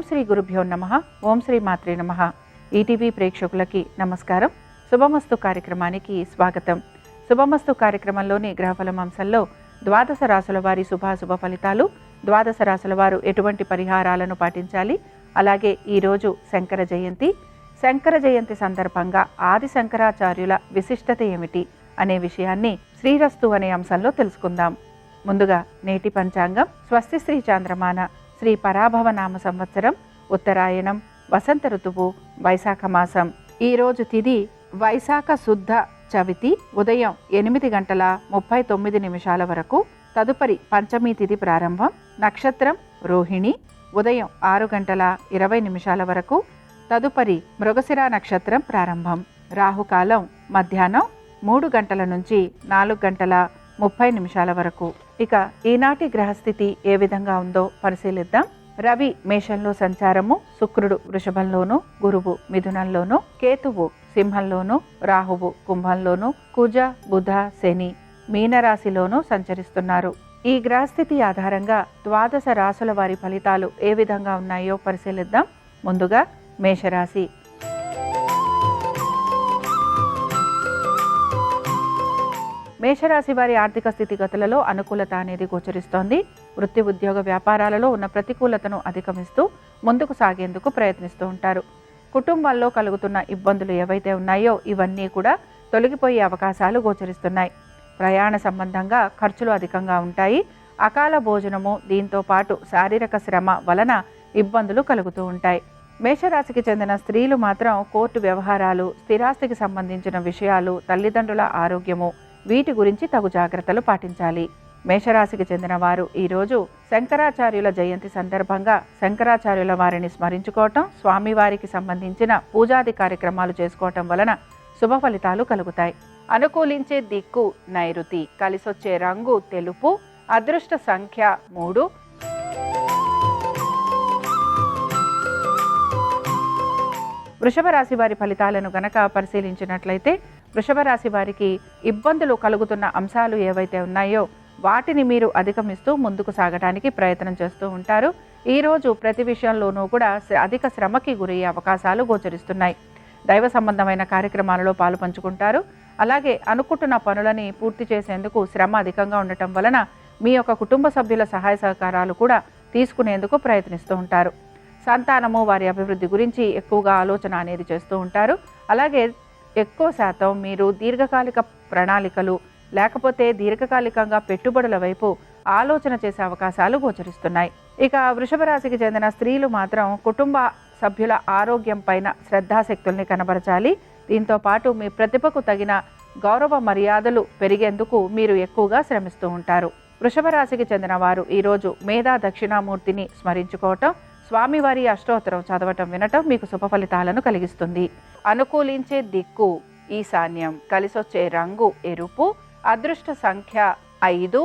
శ్రీ గురుభ్యో నమః. ఓం శ్రీ మాత్రే నమః. ఈటీవీ ప్రేక్షకులకి నమస్కారం. శుభమస్తు కార్యక్రమానికి స్వాగతం. శుభమస్తు కార్యక్రమంలోని గ్రహఫలం అంశంలో ద్వాదశ రాశుల వారి శుభాశుభ ఫలితాలు, ద్వాదశ రాశుల వారు ఎటువంటి పరిహారాలను పాటించాలి, అలాగే ఈరోజు శంకర జయంతి. శంకర జయంతి సందర్భంగా ఆది శంకరాచార్యుల విశిష్టత ఏమిటి అనే విషయాన్ని శ్రీరస్తు అనే అంశంలో తెలుసుకుందాం. ముందుగా నేటి పంచాంగం. స్వస్తి శ్రీ చాంద్రమాన శ్రీ పరాభవ నామ సంవత్సరం, ఉత్తరాయణం, వసంత ఋతువు, వైశాఖ మాసం. ఈరోజు తిథి వైశాఖ శుద్ధ చవితి ఉదయం 8:39 వరకు. తదుపరి పంచమీ తిథి ప్రారంభం. నక్షత్రం రోహిణి ఉదయం 6:20 వరకు. తదుపరి మృగశిర నక్షత్రం ప్రారంభం. రాహుకాలం మధ్యాహ్నం 3 గంటల నుంచి 4:30 వరకు. ఇక ఈనాటి గ్రహస్థితి ఏ విధంగా ఉందో పరిశీలిద్దాం. రవి మేషంలో సంచారము, శుక్రుడు వృషభంలోను, గురువు మిథునంలోను, కేతువు సింహంలోను, రాహువు కుంభంలోను, కుజ బుధ శని మీనరాశిలోనూ సంచరిస్తున్నారు. ఈ గ్రహస్థితి ఆధారంగా ద్వాదశ రాశుల వారి ఫలితాలు ఏ విధంగా ఉన్నాయో పరిశీలిద్దాం. ముందుగా మేషరాశి. మేషరాశి వారి ఆర్థిక స్థితిగతులలో అనుకూలత అనేది గోచరిస్తోంది. వృత్తి ఉద్యోగ వ్యాపారాలలో ఉన్న ప్రతికూలతను అధిగమిస్తూ ముందుకు సాగేందుకు ప్రయత్నిస్తూ ఉంటారు. కుటుంబాల్లో కలుగుతున్న ఇబ్బందులు ఏవైతే ఉన్నాయో ఇవన్నీ కూడా తొలగిపోయే అవకాశాలు గోచరిస్తున్నాయి. ప్రయాణ సంబంధంగా ఖర్చులు అధికంగా ఉంటాయి. అకాల భోజనము, దీంతో పాటు శారీరక శ్రమ వలన ఇబ్బందులు కలుగుతూ ఉంటాయి. మేషరాశికి చెందిన స్త్రీలు మాత్రం కోర్టు వ్యవహారాలు, స్థిరాస్తికి సంబంధించిన విషయాలు, తల్లిదండ్రుల ఆరోగ్యము, వీటి గురించి తగు జాగ్రత్తలు పాటించాలి. మేషరాశికి చెందిన వారు ఈరోజు శంకరాచార్యుల జయంతి సందర్భంగా శంకరాచార్యుల వారిని స్మరించుకోవటం, స్వామివారికి సంబంధించిన పూజాది కార్యక్రమాలు చేసుకోవటం వలన శుభ ఫలితాలు కలుగుతాయి. అనుకూలించే దిక్కు నైరుతి, కలిసొచ్చే రంగు తెలుపు, అదృష్ట సంఖ్య 3. వృషభ రాశి వారి ఫలితాలను గనక పరిశీలించినట్లయితే వృషభ రాశి వారికి ఇబ్బందులు కలుగుతున్న అంశాలు ఏవైతే ఉన్నాయో వాటిని మీరు అధిగమిస్తూ ముందుకు సాగడానికి ప్రయత్నం చేస్తూ ఉంటారు. ఈరోజు ప్రతి విషయంలోనూ కూడా అధిక శ్రమకి గురయ్యే అవకాశాలు గోచరిస్తున్నాయి. దైవ సంబంధమైన కార్యక్రమాలలో పాలు పంచుకుంటారు. అలాగే అనుకుంటున్న పనులని పూర్తి చేసేందుకు శ్రమ అధికంగా ఉండటం వలన మీ యొక్క కుటుంబ సభ్యుల సహాయ సహకారాలు కూడా తీసుకునేందుకు ప్రయత్నిస్తూ ఉంటారు. సంతానము, వారి అభివృద్ధి గురించి ఎక్కువగా ఆలోచన అనేది చేస్తూ ఉంటారు. అలాగే ఎక్కువ శాతం మీరు దీర్ఘకాలిక ప్రణాళికలు లేకపోతే దీర్ఘకాలికంగా పెట్టుబడుల వైపు ఆలోచన చేసే అవకాశాలు గోచరిస్తున్నాయి. ఇక వృషభ రాశికి చెందిన స్త్రీలు మాత్రం కుటుంబ సభ్యుల ఆరోగ్యం పైన శ్రద్ధాశక్తుల్ని కనబరచాలి. దీంతో పాటు మీ ప్రతిభకు తగిన గౌరవ మర్యాదలు పెరిగేందుకు మీరు ఎక్కువగా శ్రమిస్తూ ఉంటారు. వృషభ రాశికి చెందిన వారు ఈరోజు మేధా దక్షిణామూర్తిని స్మరించుకోవటం, స్వామివారి అష్టోత్తరం చదవటం వినటం మీకు శుభ ఫలితాలను కలిగిస్తుంది. అనుకూలించే దిక్కు ఈశాన్యం, కలిసొచ్చే రంగు ఎరుపు, అదృష్ట సంఖ్య 5.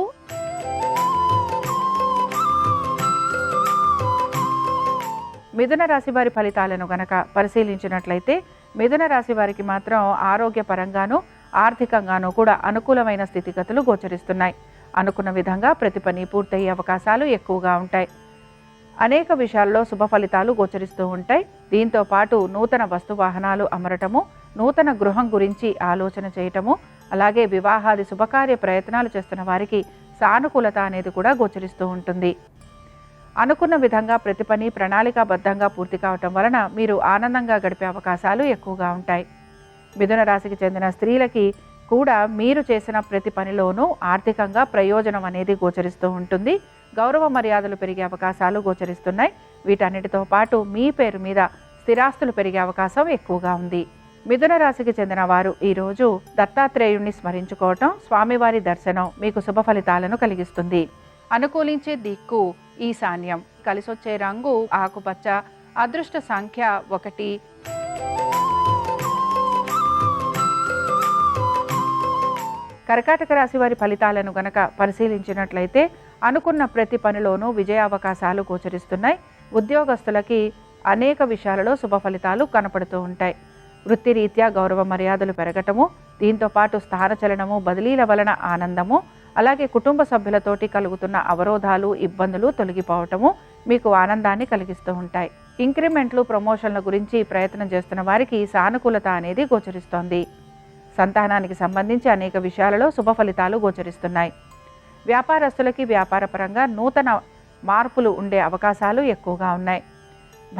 మిథున రాశి వారి ఫలితాలను గనక పరిశీలించినట్లయితే మిథున రాశి వారికి మాత్రం ఆరోగ్యపరంగాను ఆర్థికంగాను కూడా అనుకూలమైన స్థితిగతులు గోచరిస్తున్నాయి. అనుకున్న విధంగా ప్రతి పని పూర్తయ్యే అవకాశాలు ఎక్కువగా ఉంటాయి. అనేక విషయాల్లో శుభ ఫలితాలు గోచరిస్తూ ఉంటాయి. దీంతో పాటు నూతన వస్తు వాహనాలు అమరటము, నూతన గృహం గురించి ఆలోచన చేయటము, అలాగే వివాహాది శుభకార్య ప్రయత్నాలు చేస్తున్న వారికి సానుకూలత అనేది కూడా గోచరిస్తూ ఉంటుంది. అనుకున్న విధంగా ప్రతి పని ప్రణాళికాబద్ధంగా పూర్తి కావటం వలన మీరు ఆనందంగా గడిపే అవకాశాలు ఎక్కువగా ఉంటాయి. మిథున రాశికి చెందిన స్త్రీలకి కూడా మీరు చేసిన ప్రతి పనిలోనూ ఆర్థికంగా ప్రయోజనం అనేది గోచరిస్తూ ఉంటుంది. గౌరవ మర్యాదలు పెరిగే అవకాశాలు గోచరిస్తున్నాయి. వీటన్నిటితో పాటు మీ పేరు మీద స్థిరాస్తులు పెరిగే అవకాశం ఎక్కువగా ఉంది. మిథున రాశికి చెందిన వారు ఈరోజు దత్తాత్రేయుణ్ణి స్మరించుకోవటం, స్వామివారి దర్శనం మీకు శుభ ఫలితాలను కలిగిస్తుంది. అనుకూలించే దిక్కు ఈశాన్యం, కలిసొచ్చే రంగు ఆకుపచ్చ, అదృష్ట సంఖ్య 1. కర్కాటక రాశి వారి ఫలితాలను గనక పరిశీలించినట్లయితే అనుకున్న ప్రతి పనిలోనూ విజయావకాశాలు గోచరిస్తున్నాయి. ఉద్యోగస్తులకి అనేక విషయాలలో శుభ ఫలితాలు కనపడుతూ ఉంటాయి. వృత్తిరీత్యా గౌరవ మర్యాదలు పెరగటము, దీంతో పాటు స్థానచలనము, బదిలీల వలన ఆనందము, అలాగే కుటుంబ సభ్యులతోటి కలుగుతున్న అవరోధాలు, ఇబ్బందులు తొలగిపోవటము మీకు ఆనందాన్ని కలిగిస్తూ ఉంటాయి. ఇంక్రిమెంట్లు ప్రమోషన్ల గురించి ప్రయత్నం చేస్తున్న వారికి సానుకూలత అనేది గోచరిస్తోంది. సంతానానికి సంబంధించి అనేక విషయాలలో శుభ ఫలితాలు గోచరిస్తున్నాయి. వ్యాపారస్తులకి వ్యాపారపరంగా నూతన మార్పులు ఉండే అవకాశాలు ఎక్కువగా ఉన్నాయి.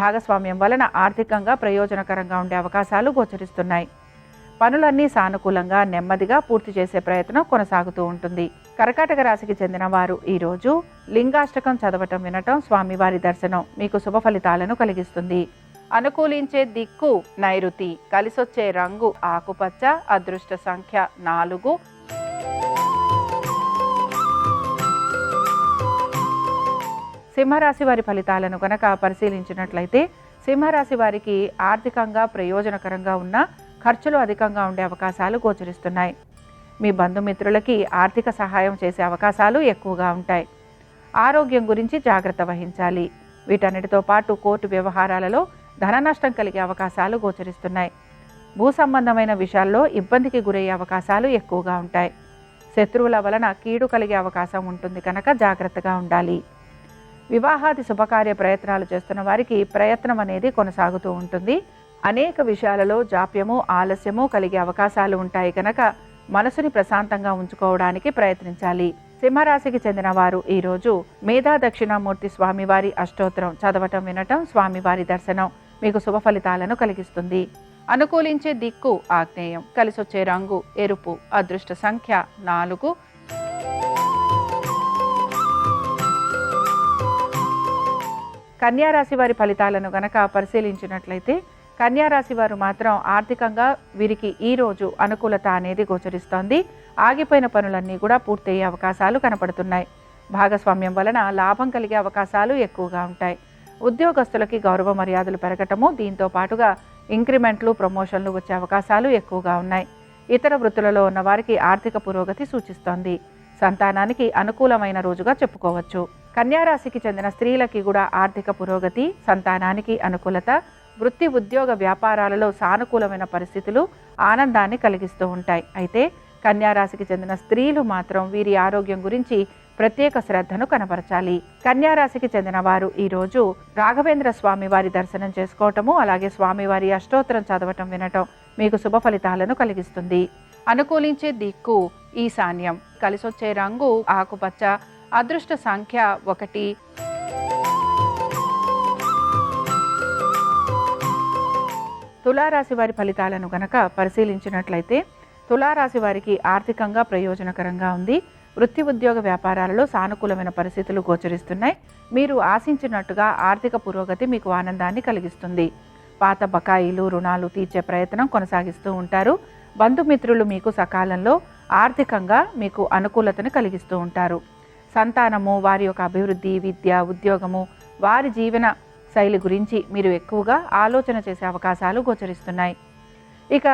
భాగస్వామ్యం వలన ఆర్థికంగా ప్రయోజనకరంగా ఉండే అవకాశాలు గోచరిస్తున్నాయి. పనులన్నీ సానుకూలంగా నెమ్మదిగా పూర్తి చేసే ప్రయత్నం కొనసాగుతూ ఉంటుంది. కర్కాటక రాశికి చెందిన వారు ఈరోజు లింగాష్టకం చదవటం వినటం, స్వామివారి దర్శనం మీకు శుభ ఫలితాలను కలిగిస్తుంది. అనుకూలించే దిక్కు నైరుతి, కలిసొచ్చే రంగు ఆకుపచ్చ, అదృష్ట సంఖ్య 4. సింహరాశి వారి ఫలితాలను కనుక పరిశీలించినట్లయితే సింహరాశి వారికి ఆర్థికంగా ప్రయోజనకరంగా ఉన్న ఖర్చులు అధికంగా ఉండే అవకాశాలు గోచరిస్తున్నాయి. మీ బంధుమిత్రులకి ఆర్థిక సహాయం చేసే అవకాశాలు ఎక్కువగా ఉంటాయి. ఆరోగ్యం గురించి జాగ్రత్త వహించాలి. వీటన్నిటితో పాటు కోర్టు వ్యవహారాలలో ధన నష్టం కలిగే అవకాశాలు గోచరిస్తున్నాయి. భూ సంబంధమైన విషయాల్లో ఇబ్బందికి గురయ్యే అవకాశాలు ఎక్కువగా ఉంటాయి. శత్రువుల వలన కీడు కలిగే అవకాశం ఉంటుంది కనుక జాగ్రత్తగా ఉండాలి. వివాహాది శుభకార్య ప్రయత్నాలు చేస్తున్న వారికి ప్రయత్నం అనేది కొనసాగుతూ ఉంటుంది. అనేక విషయాలలో జాప్యము, ఆలస్యము కలిగే అవకాశాలు ఉంటాయి కనుక మనసుని ప్రశాంతంగా ఉంచుకోవడానికి ప్రయత్నించాలి. సింహరాశికి చెందిన వారు ఈరోజు మేధా దక్షిణామూర్తి స్వామివారి అష్టోత్తరం చదవటం వినటం, స్వామివారి దర్శనం మీకు శుభ ఫలితాలను కలిగిస్తుంది. అనుకూలించే దిక్కు ఆగ్నేయం, కలిసొచ్చే రంగు ఎరుపు, అదృష్ట సంఖ్య 4. కన్యారాశి వారి ఫలితాలను గనక పరిశీలించినట్లయితే కన్యారాశి వారు మాత్రం ఆర్థికంగా వీరికి ఈరోజు అనుకూలత అనేది గోచరిస్తోంది. ఆగిపోయిన పనులన్నీ కూడా పూర్తయ్యే అవకాశాలు కనపడుతున్నాయి. భాగస్వామ్యం వలన లాభం కలిగే అవకాశాలు ఎక్కువగా ఉంటాయి. ఉద్యోగస్తులకి గౌరవ మర్యాదలు పెరగటము, దీంతో పాటుగా ఇంక్రిమెంట్లు ప్రమోషన్లు వచ్చే అవకాశాలు ఎక్కువగా ఉన్నాయి. ఇతర వృత్తులలో ఉన్న వారికి ఆర్థిక పురోగతి సూచిస్తోంది. సంతానానికి అనుకూలమైన రోజుగా చెప్పుకోవచ్చు. కన్యారాశికి చెందిన స్త్రీలకి కూడా ఆర్థిక పురోగతి, సంతానానికి అనుకూలత, వృత్తి ఉద్యోగ వ్యాపారాలలో సానుకూలమైన పరిస్థితులు ఆనందాన్ని కలిగిస్తూ ఉంటాయి. అయితే కన్యారాశికి చెందిన స్త్రీలు మాత్రం వీరి ఆరోగ్యం గురించి ప్రత్యేక శ్రద్ధను కనబరచాలి. కన్యారాశికి చెందిన వారు ఈరోజు రాఘవేంద్ర స్వామి వారి దర్శనం చేసుకోవటము, అలాగే స్వామివారి అష్టోత్తరం చదవటం వినటం మీకు శుభ ఫలితాలను కలిగిస్తుంది. అనుకూలించే దిక్కు ఈశాన్యం, కలిసొచ్చే రంగు ఆకుపచ్చ, అదృష్ట సంఖ్య 1. తులారాశి వారి ఫలితాలను గనక పరిశీలించినట్లయితే తులారాశి వారికి ఆర్థికంగా ప్రయోజనకరంగా ఉంది. వృత్తి ఉద్యోగ వ్యాపారాలలో సానుకూలమైన పరిస్థితులు గోచరిస్తున్నాయి. మీరు ఆశించినట్టుగా ఆర్థిక పురోగతి మీకు ఆనందాన్ని కలిగిస్తుంది. పాత బకాయిలు, రుణాలు తీర్చే ప్రయత్నం కొనసాగిస్తూ ఉంటారు. బంధుమిత్రులు మీకు సకాలంలో ఆర్థికంగా మీకు అనుకూలతను కలిగిస్తూ ఉంటారు. సంతానము, వారి యొక్క అభివృద్ధి, విద్య, ఉద్యోగము, వారి జీవన శైలి గురించి మీరు ఎక్కువగా ఆలోచన చేసే అవకాశాలు గోచరిస్తున్నాయి. ఇక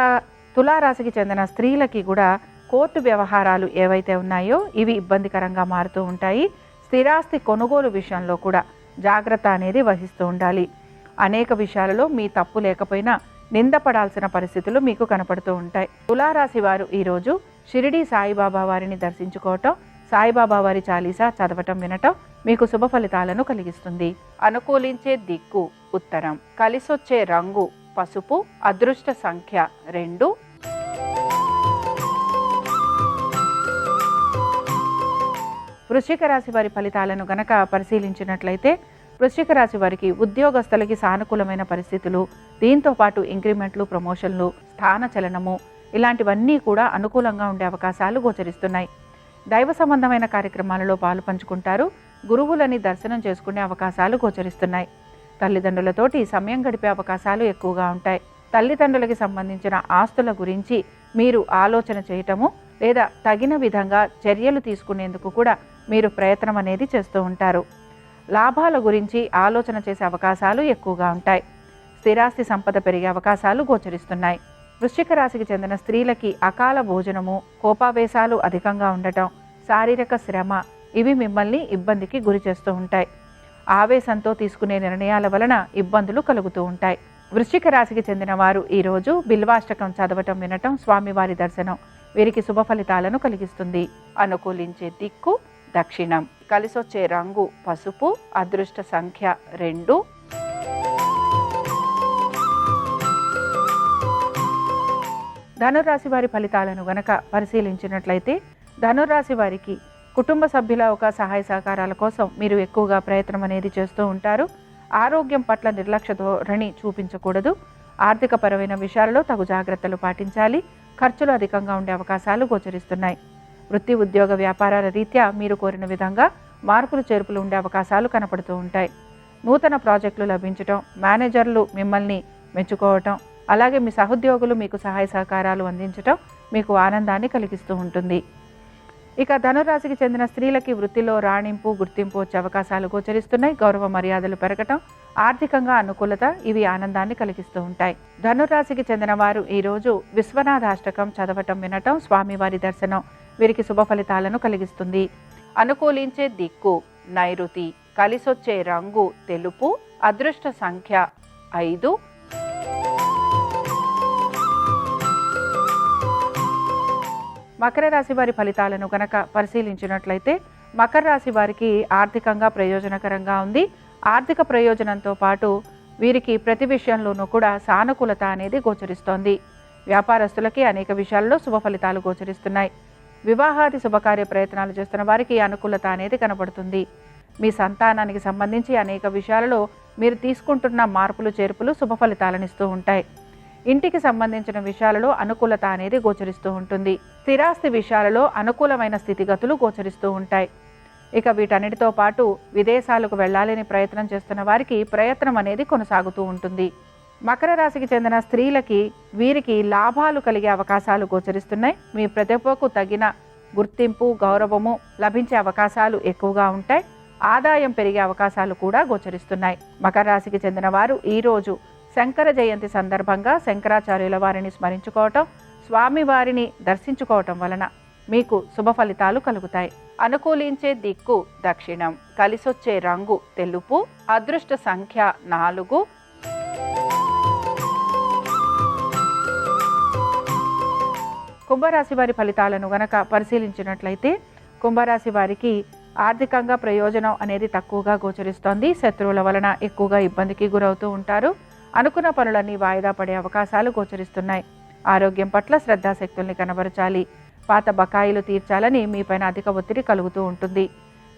తులారాశికి చెందిన స్త్రీలకి కూడా కోర్టు వ్యవహారాలు ఏవైతే ఉన్నాయో ఇవి ఇబ్బందికరంగా మారుతూ ఉంటాయి. స్థిరాస్తి కొనుగోలు విషయంలో కూడా జాగ్రత్త అనేది వహిస్తూ ఉండాలి. అనేక విషయాలలో మీ తప్పు లేకపోయినా నిందపడాల్సిన పరిస్థితులు మీకు కనపడుతూ ఉంటాయి. తులారాశి వారు ఈరోజు షిరిడి సాయిబాబా వారిని దర్శించుకోవటం, సాయిబాబా వారి చాలీసా చదవటం వినటం మీకు శుభ ఫలితాలను కలిగిస్తుంది. అనుకూలించే దిక్కు ఉత్తరం, కలిసొచ్చే రంగు పసుపు, అదృష్ట సంఖ్య 2. వృశ్చిక రాశి వారి ఫలితాలను గనక పరిశీలించినట్లయితే వృశ్చిక రాశి వారికి ఉద్యోగస్తులకి సానుకూలమైన పరిస్థితులు, దీంతో పాటు ఇంక్రిమెంట్లు, ప్రమోషన్లు, స్థాన చలనము ఇలాంటివన్నీ కూడా అనుకూలంగా ఉండే అవకాశాలు గోచరిస్తున్నాయి. దైవ సంబంధమైన కార్యక్రమాలలో పాలు పంచుకుంటారు. గురువులని దర్శనం చేసుకునే అవకాశాలు గోచరిస్తున్నాయి. తల్లిదండ్రులతోటి సమయం గడిపే అవకాశాలు ఎక్కువగా ఉంటాయి. తల్లిదండ్రులకి సంబంధించిన ఆస్తుల గురించి మీరు ఆలోచన చేయటము లేదా తగిన విధంగా చర్యలు తీసుకునేందుకు కూడా మీరు ప్రయత్నం అనేది చేస్తూ ఉంటారు. లాభాల గురించి ఆలోచన చేసే అవకాశాలు ఎక్కువగా ఉంటాయి. స్థిరాస్తి సంపద పెరిగే అవకాశాలు గోచరిస్తున్నాయి. వృశ్చిక రాశికి చెందిన స్త్రీలకి అకాల భోజనము, కోపావేశాలు అధికంగా ఉండటం, శారీరక శ్రమ ఇవి మిమ్మల్ని ఇబ్బందికి గురి చేస్తూ ఉంటాయి. ఆవేశంతో తీసుకునే నిర్ణయాల వలన ఇబ్బందులు కలుగుతూ ఉంటాయి. వృశ్చిక రాశికి చెందిన వారు ఈరోజు బిల్వాష్టకం చదవటం వినటం, స్వామివారి దర్శనం వీరికి శుభ ఫలితాలను కలిగిస్తుంది. అనుకూలించే దిక్కు దక్షిణం, కలిసొచ్చే రంగు పసుపు, అదృష్ట సంఖ్య 2. ధనురాశి వారి ఫలితాలను గనక పరిశీలించినట్లయితే ధనురాశి వారికి కుటుంబ సభ్యుల ఒక సహాయ సహకారాల కోసం మీరు ఎక్కువగా ప్రయత్నం అనేది చేస్తూ ఉంటారు. ఆరోగ్యం పట్ల నిర్లక్ష్య ధోరణి చూపించకూడదు. ఆర్థికపరమైన విషయాలలో తగు జాగ్రత్తలు పాటించాలి. ఖర్చులు అధికంగా ఉండే అవకాశాలు గోచరిస్తున్నాయి. వృత్తి ఉద్యోగ వ్యాపారాల రీత్యా మీరు కోరిన విధంగా మార్పులు చేర్పులు ఉండే అవకాశాలు కనపడుతూ ఉంటాయి. నూతన ప్రాజెక్టులు లభించటం, మేనేజర్లు మిమ్మల్ని మెచ్చుకోవటం, అలాగే మీ సహోద్యోగులు మీకు సహాయ సహకారాలు అందించటం మీకు ఆనందాన్ని కలిగిస్తూ ఉంటుంది. ఇక ధనురాశికి చెందిన స్త్రీలకి వృత్తిలో రాణింపు గుర్తింపు వచ్చే అవకాశాలు గోచరిస్తున్నాయి. గౌరవ మర్యాదలు పెరగటం, ఆర్థికంగా అనుకూలత ఇవి ఆనందాన్ని కలిగిస్తూ ఉంటాయి. ధనురాశికి చెందిన వారు ఈరోజు విశ్వనాథాష్టకం చదవటం, వినటం, స్వామివారి దర్శనం వీరికి శుభ ఫలితాలను కలిగిస్తుంది. అనుకూలించే దిక్కు నైరుతి, కలిసొచ్చే రంగు తెలుపు, అదృష్ట సంఖ్య 5. మకర రాశి వారి ఫలితాలను గనక పరిశీలించినట్లయితే మకర రాశి వారికి ఆర్థికంగా ప్రయోజనకరంగా ఉంది. ఆర్థిక ప్రయోజనంతో పాటు వీరికి ప్రతి విషయంలోనూ కూడా సానుకూలత అనేది గోచరిస్తోంది. వ్యాపారస్తులకి అనేక విషయాల్లో శుభ ఫలితాలు గోచరిస్తున్నాయి. వివాహాది శుభకార్య ప్రయత్నాలు చేస్తున్న వారికి అనుకూలత అనేది కనబడుతుంది. మీ సంతానానికి సంబంధించి అనేక విషయాలలో మీరు తీసుకుంటున్న మార్పులు చేర్పులు శుభ ఫలితాలను ఇస్తూ ఉంటాయి. ఇంటికి సంబంధించిన విషయాలలో అనుకూలత అనేది గోచరిస్తూ ఉంటుంది. స్థిరాస్తి విషయాలలో అనుకూలమైన స్థితిగతులు గోచరిస్తూ ఉంటాయి. ఇక వీటన్నిటితో పాటు విదేశాలకు వెళ్ళాలని ప్రయత్నం చేస్తున్న వారికి ప్రయత్నం అనేది కొనసాగుతూ ఉంటుంది. మకర రాశికి చెందిన స్త్రీలకి వీరికి లాభాలు కలిగే అవకాశాలు గోచరిస్తున్నాయి. మీ ప్రతిభకు తగిన గుర్తింపు గౌరవము లభించే అవకాశాలు ఎక్కువగా ఉంటాయి. ఆదాయం పెరిగే అవకాశాలు కూడా గోచరిస్తున్నాయి. మకర రాశికి చెందిన వారు ఈరోజు శంకర జయంతి సందర్భంగా శంకరాచార్యుల వారిని స్మరించుకోవటం, స్వామివారిని దర్శించుకోవటం వలన మీకు శుభ ఫలితాలు కలుగుతాయి. అనుకూలించే దిక్కు దక్షిణం, కలిసొచ్చే రంగు తెలుపు, అదృష్ట సంఖ్య 4. కుంభరాశి వారి ఫలితాలను గనక పరిశీలించినట్లయితే కుంభరాశి వారికి ఆర్థికంగా ప్రయోజనం అనేది తక్కువగా గోచరిస్తోంది. శత్రువుల వలన ఎక్కువగా ఇబ్బందికి గురవుతూ ఉంటారు. అనుకున్న పనులన్నీ వాయిదా పడే అవకాశాలు గోచరిస్తున్నాయి. ఆరోగ్యం పట్ల శ్రద్ధాశక్తుల్ని కనబరచాలి. పాత బకాయిలు తీర్చాలని మీపైన అధిక ఒత్తిడి కలుగుతూ ఉంటుంది.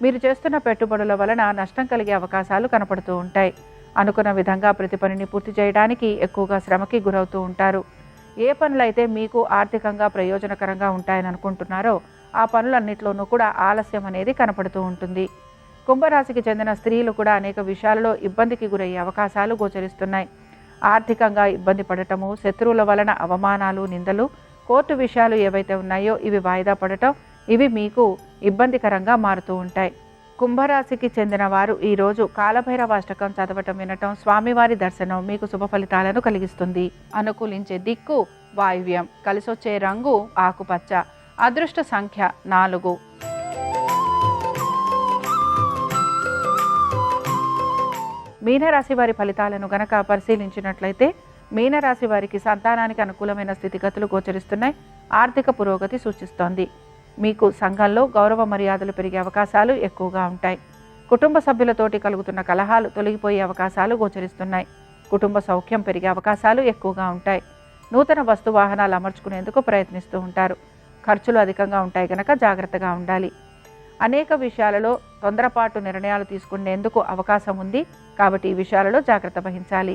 మీరు చేస్తున్న పెట్టుబడుల వలన నష్టం కలిగే అవకాశాలు కనపడుతూ ఉంటాయి. అనుకున్న విధంగా ప్రతి పనిని పూర్తి చేయడానికి ఎక్కువగా శ్రమకి గురవుతూ ఉంటారు. ఏ పనులైతే మీకు ఆర్థికంగా ప్రయోజనకరంగా ఉంటాయని అనుకుంటున్నారో ఆ పనులన్నింటిలోనూ కూడా ఆలస్యం అనేది కనపడుతూ ఉంటుంది. కుంభరాశికి చెందిన స్త్రీలు కూడా అనేక విషయాలలో ఇబ్బందికి గురయ్యే అవకాశాలు గోచరిస్తున్నాయి. ఆర్థికంగా ఇబ్బంది పడటము, శత్రువుల వలన అవమానాలు, నిందలు, కోర్టు విషయాలు ఏవైతే ఉన్నాయో ఇవి వాయిదా పడటం ఇవి మీకు ఇబ్బందికరంగా మారుతూ ఉంటాయి. కుంభరాశికి చెందిన వారు ఈరోజు కాలభైరవాష్టకం చదవటం, వినటం, స్వామివారి దర్శనం మీకు శుభ ఫలితాలను కలిగిస్తుంది. అనుకూలించే దిక్కు వాయువ్యం, కలిసొచ్చే రంగు ఆకుపచ్చ, అదృష్ట సంఖ్య 4. మీనరాశి వారి ఫలితాలను గనక పరిశీలించినట్లయితే మీనరాశి వారికి సంతానానికి అనుకూలమైన స్థితిగతులు గోచరిస్తున్నాయి. ఆర్థిక పురోగతి సూచిస్తోంది. మీకు సంఘంలో గౌరవ మర్యాదలు పెరిగే అవకాశాలు ఎక్కువగా ఉంటాయి. కుటుంబ సభ్యులతోటి కలుగుతున్న కలహాలు తొలగిపోయే అవకాశాలు గోచరిస్తున్నాయి. కుటుంబ సౌఖ్యం పెరిగే అవకాశాలు ఎక్కువగా ఉంటాయి. నూతన వస్తు వాహనాలు అమర్చుకునేందుకు ప్రయత్నిస్తూ ఉంటారు. ఖర్చులు అధికంగా ఉంటాయి కనుక జాగ్రత్తగా ఉండాలి. అనేక విషయాలలో తొందరపాటు నిర్ణయాలు తీసుకునేందుకు అవకాశం ఉంది కాబట్టి ఈ విషయాలలో జాగ్రత్త వహించాలి.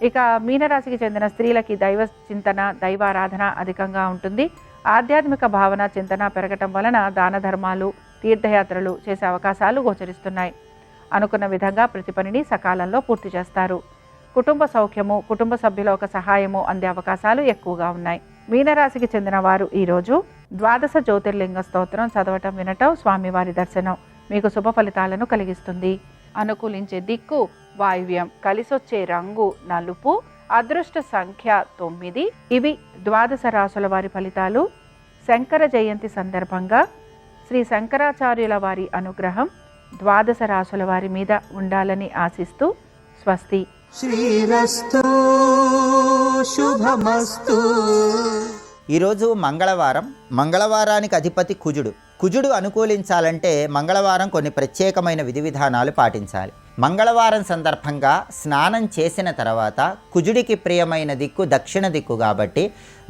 ఇక మీనరాశికి చెందిన స్త్రీలకి దైవ చింతన, దైవారాధన అధికంగా ఉంటుంది. ఆధ్యాత్మిక భావన, చింతన పెరగటం వలన దాన ధర్మాలు, తీర్థయాత్రలు చేసే అవకాశాలు గోచరిస్తున్నాయి. అనుకున్న విధంగా ప్రతి పనిని సకాలంలో పూర్తి చేస్తారు. కుటుంబ సౌఖ్యము, కుటుంబ సభ్యుల ఒక సహాయము అందే అవకాశాలు ఎక్కువగా ఉన్నాయి. మీనరాశికి చెందిన వారు ఈరోజు 12 జ్యోతిర్లింగ స్తోత్రం చదవటం, వినటం, స్వామివారి దర్శనం మీకు శుభ ఫలితాలను కలిగిస్తుంది. అనుకూలించే దిక్కు వాయువ్యం, కలిసొచ్చే రంగు నలుపు, అదృష్ట సంఖ్య 9. ఇవి 12 రాశుల వారి ఫలితాలు. శంకర జయంతి సందర్భంగా శ్రీ శంకరాచార్యుల వారి అనుగ్రహం 12 రాశుల వారి మీద ఉండాలని ఆశిస్తూ స్వస్తి. శ్రీరస్తు శుభమస్తు. ఈరోజు మంగళవారం. మంగళవారానికి అధిపతి కుజుడు. కుజుడు అనుకూలించాలంటే మంగళవారం కొన్ని ప్రత్యేకమైన విధి విధానాలు పాటించాలి. మంగళవారం సందర్భంగా స్నానం చేసిన తర్వాత కుజుడికి ప్రియమైన దిక్కు దక్షిణ దిక్కు కాబట్టి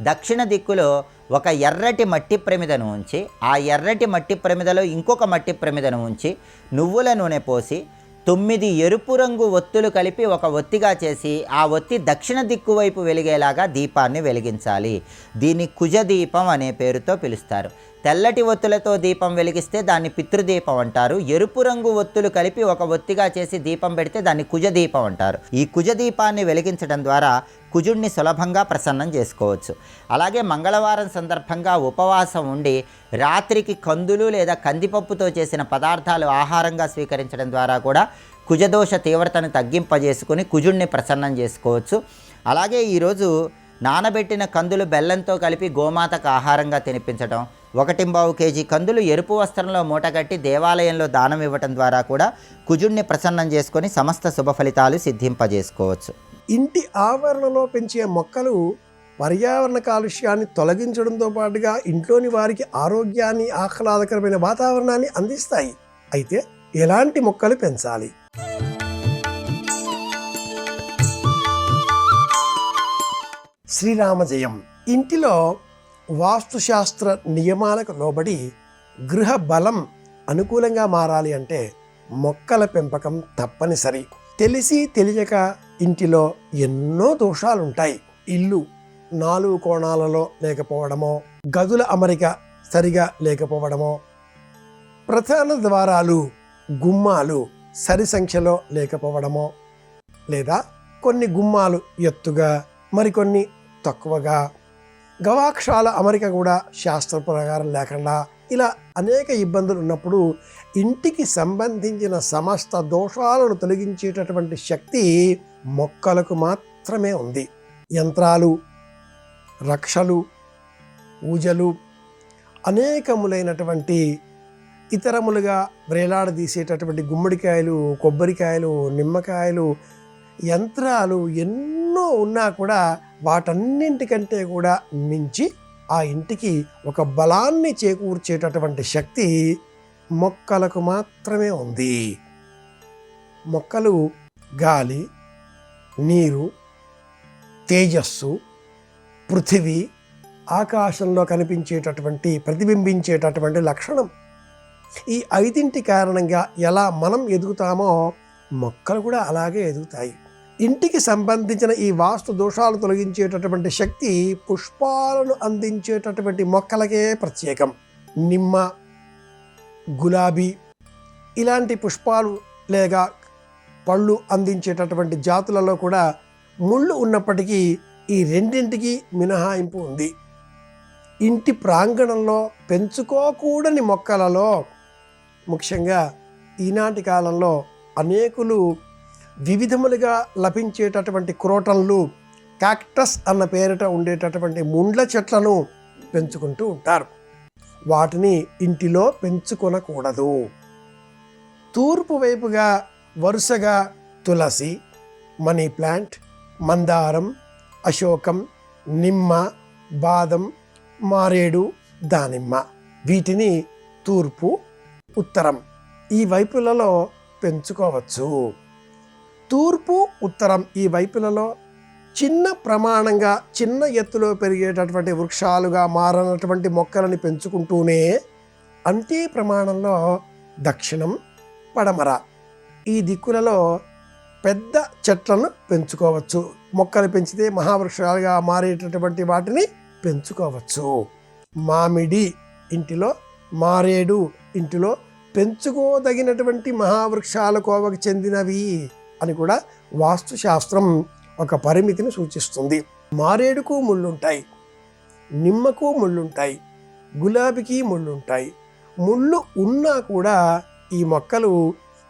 దక్షిణ దిక్కులో ఒక ఎర్రటి మట్టి ప్రమిదను ఉంచి ఆ ఎర్రటి మట్టి ప్రమిదలో ఇంకొక మట్టి ప్రమిదను ఉంచి నువ్వుల నూనె పోసి 9 ఎరుపు రంగు ఒత్తులు కలిపి ఒక ఒత్తిగా చేసి ఆ ఒత్తి దక్షిణ దిక్కు వైపు వెలిగేలాగా దీపాన్ని వెలిగించాలి. దీన్ని కుజదీపం అనే పేరుతో పిలుస్తారు. తెల్లటి ఒత్తులతో దీపం వెలిగిస్తే దాన్ని పితృదీపం అంటారు. ఎరుపు రంగు ఒత్తులు కలిపి ఒక ఒత్తిగా చేసి దీపం పెడితే దాన్ని కుజదీపం అంటారు. ఈ కుజదీపాన్ని వెలిగించడం ద్వారా కుజుడిని సులభంగా ప్రసన్నం చేసుకోవచ్చు. అలాగే మంగళవారం సందర్భంగా ఉపవాసం ఉండి రాత్రికి కందులు లేదా కందిపప్పుతో చేసిన పదార్థాలు ఆహారంగా స్వీకరించడం ద్వారా కూడా కుజదోష తీవ్రతను తగ్గింపజేసుకుని కుజుడిని ప్రసన్నం చేసుకోవచ్చు. అలాగే ఈరోజు నానబెట్టిన కందులు బెల్లంతో కలిపి గోమాతకు ఆహారంగా తినిపించడం, 1.25 కేజీ కందులు ఎరుపు వస్త్రంలో మూటగట్టి దేవాలయంలో దానం ఇవ్వటం ద్వారా కూడా కుజుడిని ప్రసన్నం చేసుకొని సమస్త శుభ ఫలితాలు సిద్ధింపజేసుకోవచ్చు. ఇంటి ఆవరణలో పెంచే మొక్కలు పర్యావరణ కాలుష్యాన్ని తొలగించడంతో పాటుగా ఇంట్లోని వారికి ఆరోగ్యాన్ని, ఆహ్లాదకరమైన వాతావరణాన్ని అందిస్తాయి. అయితే ఎలాంటి మొక్కలు పెంచాలి? శ్రీరామ జయం. ఇంటిలో వాస్తుశాస్త్ర నియమాలకు లోబడి గృహ బలం అనుకూలంగా మారాలి అంటే మొక్కల పెంపకం తప్పనిసరి. తెలిసి తెలియక ఇంటిలో ఎన్నో దోషాలుంటాయి. ఇల్లు 4 కోణాలలో లేకపోవడమో, గదుల అమరిక సరిగా లేకపోవడమో, ప్రధాన ద్వారాలు, గుమ్మాలు సరి సంఖ్యలో లేకపోవడమో, లేదా కొన్ని గుమ్మాలు ఎత్తుగా మరికొన్ని తక్కువగా, గవాక్షాల అమరిక కూడా శాస్త్ర ప్రకారం లేకుండా, ఇలా అనేక ఇబ్బందులు ఉన్నప్పుడు ఇంటికి సంబంధించిన సమస్త దోషాలను తొలగించేటటువంటి శక్తి మొక్కలకు మాత్రమే ఉంది. యంత్రాలు, రక్షలు, పూజలు, అనేకములైనటువంటి ఇతరములుగా వ్రేలాడదీసేటటువంటి గుమ్మడికాయలు, కొబ్బరికాయలు, నిమ్మకాయలు, యంత్రాలు ఎన్నో ఉన్నా కూడా వాటన్నింటికంటే కూడా మించి ఆ ఇంటికి ఒక బలాన్ని చేకూర్చేటటువంటి శక్తి మొక్కలకు మాత్రమే ఉంది. మొక్కలు గాలి, నీరు, తేజస్సు, పృథివీ, ఆకాశంలో కనిపించేటటువంటి ప్రతిబింబించేటటువంటి లక్షణం. ఈ 5 కారణంగా ఎలా మనం ఎదుగుతామో మొక్కలు కూడా అలాగే ఎదుగుతాయి. ఇంటికి సంబంధించిన ఈ వాస్తు దోషాలు తొలగించేటటువంటి శక్తి పుష్పాలను అందించేటటువంటి మొక్కలకే ప్రత్యేకం. నిమ్మ, గులాబీ ఇలాంటి పుష్పాలు లేక పళ్ళు అందించేటటువంటి జాతులలో కూడా ముళ్ళు ఉన్నప్పటికీ ఈ రెండింటికి మినహాయింపు ఉంది. ఇంటి ప్రాంగణంలో పెంచుకోకూడని మొక్కలలో ముఖ్యంగా ఈనాటి కాలంలో అనేకులు వివిధములుగా లభించేటటువంటి క్రోటన్లు, కాక్టస్ అన్న పేరిట ఉండేటటువంటి ముండ్ల చెట్లను పెంచుకుంటూ ఉంటారు. వాటిని ఇంటిలో పెంచుకొనకూడదు. తూర్పు వైపుగా వరుసగా తులసి, మనీ ప్లాంట్, మందారం, అశోకం, నిమ్మ, బాదం, మారేడు, దానిమ్మ వీటిని తూర్పు, ఉత్తరం ఈ వైపులలో పెంచుకోవచ్చు. తూర్పు, ఉత్తరం ఈ వైపులలో చిన్న ప్రమాణంగా చిన్న ఎత్తులో పెరిగేటటువంటి వృక్షాలుగా మారనటువంటి మొక్కలని పెంచుకుంటూనే అంతే ప్రమాణంలో దక్షిణం, పడమర ఈ దిక్కులలో పెద్ద చెట్లను పెంచుకోవచ్చు. మొక్కలు పెంచితే మహావృక్షాలుగా మారేటటువంటి వాటిని పెంచుకోవచ్చు. మామిడి ఇంటిలో, మారేడు ఇంటిలో పెంచుకోదగినటువంటి మహావృక్షాల కోవకు చెందినవి అని కూడా వాస్తుశాస్త్రం ఒక పరిమితిని సూచిస్తుంది. మారేడుకు ముళ్ళుంటాయి, నిమ్మకు ముళ్ళుంటాయి, గులాబీకి ముళ్ళుంటాయి. ముళ్ళు ఉన్నా కూడా ఈ మొక్కలు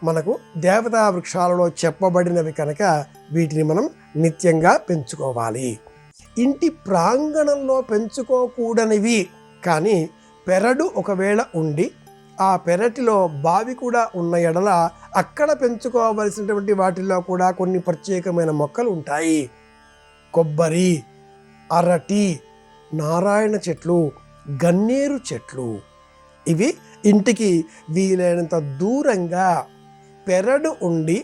మనకు దేవతా వృక్షాలలో చెప్పబడినవి కనుక వీటిని మనం నిత్యంగా పెంచుకోవాలి. ఇంటి ప్రాంగణంలో పెంచుకోకూడనివి కానీ పెరడు ఒకవేళ ఉండి ఆ పెరటిలో బావి కూడా ఉన్న ఎడల అక్కడ పెంచుకోవలసినటువంటి వాటిల్లో కూడా కొన్ని ప్రత్యేకమైన మొక్కలు ఉంటాయి. కొబ్బరి, అరటి, నారాయణ చెట్లు, గన్నేరు చెట్లు ఇవి ఇంటికి వీలైనంత దూరంగా పెరడు ఉండి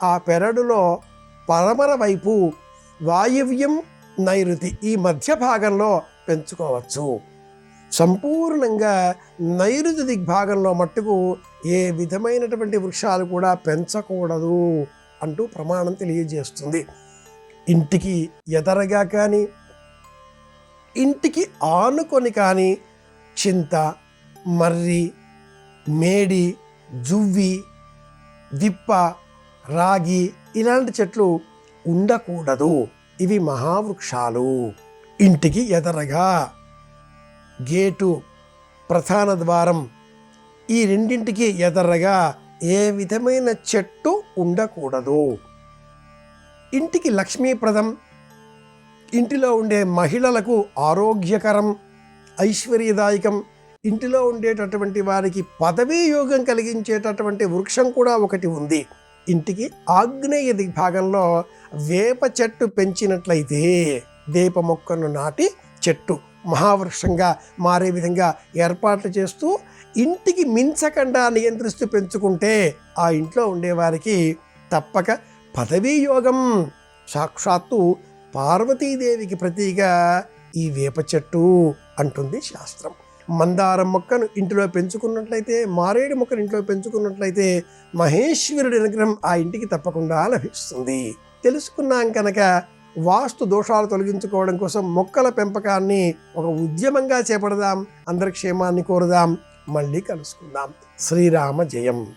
ఆ పెరడులో పడమర వైపు వాయువ్యం నైరుతి ఈ మధ్య భాగంలో పెంచుకోవచ్చు. సంపూర్ణంగా నైరుతి దిగ్భాగంలో మట్టుకు ఏ విధమైనటువంటి వృక్షాలు కూడా పెంచకూడదు అంటూ ప్రమాణం తెలియజేస్తుంది. ఇంటికి ఎదరగా కానీ ఇంటికి ఆనుకొని కానీ చింత, మర్రి, మేడి, జువ్వి, దిప్ప, రాగి ఇలాంటి చెట్లు ఉండకూడదు. ఇవి మహావృక్షాలు. ఇంటికి ఎదరగా గేటు, ప్రధాన ద్వారం ఈ రెండింటికి ఎదరగా ఏ విధమైన చెట్టు ఉండకూడదు. ఇంటికి లక్ష్మీప్రదం, ఇంటిలో ఉండే మహిళలకు ఆరోగ్యకరం, ఐశ్వర్యదాయకం, ఇంటిలో ఉండేటటువంటి వారికి పదవీ యోగం కలిగించేటటువంటి వృక్షం కూడా ఒకటి ఉంది. ఇంటికి ఆగ్నేయ దిగ్భాగంలో వేప చెట్టు పెంచినట్లయితే వేప మొక్కను నాటి చెట్టు మహావృక్షంగా మారే విధంగా ఏర్పాట్లు చేస్తూ ఇంటికి మించకుండా నియంత్రిస్తూ పెంచుకుంటే ఆ ఇంట్లో ఉండేవారికి తప్పక పదవీ యోగం. సాక్షాత్తు పార్వతీదేవికి ప్రతీగా ఈ వేప చెట్టు అంటుంది శాస్త్రం. మందారం మొక్కను ఇంటిలో పెంచుకున్నట్లయితే, మారేడు మొక్కను ఇంట్లో పెంచుకున్నట్లయితే మహేశ్వరుడి అనుగ్రహం ఆ ఇంటికి తప్పకుండా లభిస్తుంది. తెలుసుకున్నాం కనుక వాస్తు దోషాలు తొలగించుకోవడం కోసం మొక్కల పెంపకాన్ని ఒక ఉద్యమంగా చేపడదాం. అందరి క్షేమాన్ని కోరుదాం. మళ్ళీ కలుసుకుందాం. శ్రీరామ జయం.